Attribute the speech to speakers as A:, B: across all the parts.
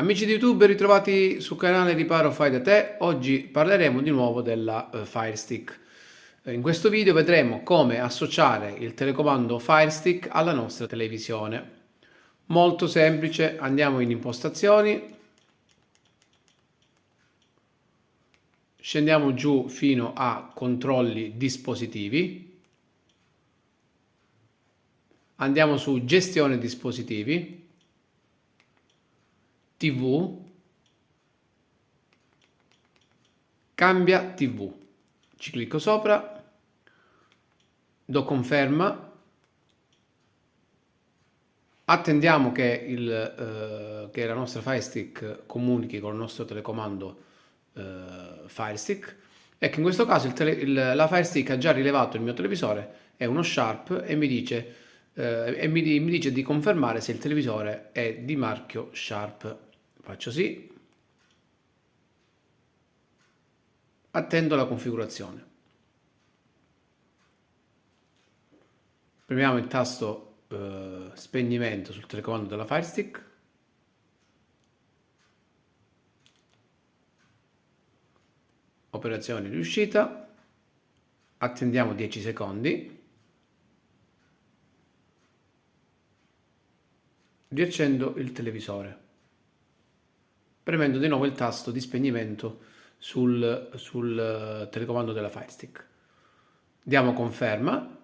A: Amici di YouTube, ritrovati sul canale Riparo Fai da Te. Oggi parleremo di nuovo della Fire Stick. In questo video vedremo come associare il telecomando Fire Stick alla nostra televisione. Molto semplice, andiamo in impostazioni, scendiamo giù fino a controlli dispositivi, andiamo su gestione dispositivi, TV, cambia TV, ci clicco sopra, do conferma, attendiamo che, che la nostra Fire Stick comunichi con il nostro telecomando Fire Stick. Ecco, in questo caso la Fire Stick ha già rilevato il mio televisore, è uno Sharp e mi dice, mi dice di confermare se il televisore è di marchio Sharp. Faccio sì. Attendo la configurazione. Premiamo il tasto spegnimento sul telecomando della Fire Stick. Operazione riuscita. Attendiamo 10 secondi. Riaccendo il televisore, premendo di nuovo il tasto di spegnimento sul telecomando della Fire Stick. Diamo conferma.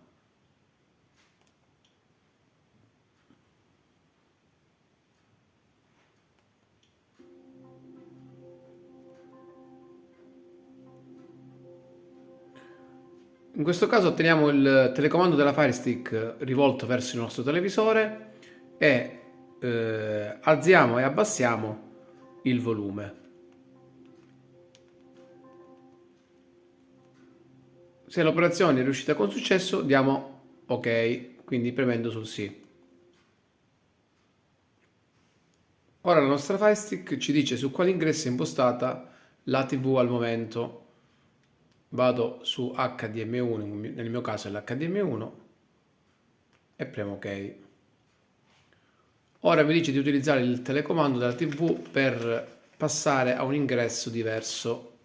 A: In questo caso otteniamo il telecomando della Fire Stick rivolto verso il nostro televisore e alziamo e abbassiamo il volume. Se l'operazione è riuscita con successo diamo ok, quindi premendo sul sì. Ora la nostra Fire Stick ci dice su quale ingresso è impostata la TV al momento. Vado su HDMI1, nel mio caso è l'HDMI1 e premo ok. Ora mi dice di utilizzare il telecomando della TV per passare a un ingresso diverso.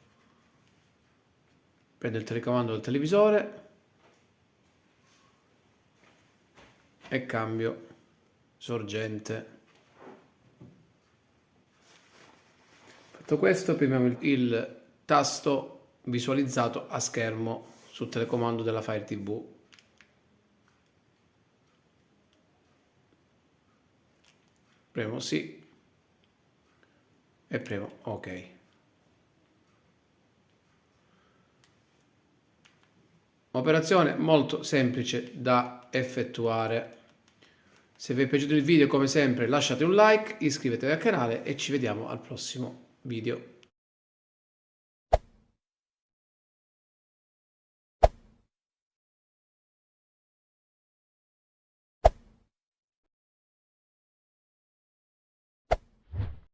A: Prendo il telecomando del televisore e cambio sorgente. Fatto questo, premiamo il tasto visualizzato a schermo sul telecomando della Fire TV. Premo sì e premo ok. Operazione molto semplice da effettuare. Se vi è piaciuto il video, come sempre lasciate un like, iscrivetevi al canale e ci vediamo al prossimo video.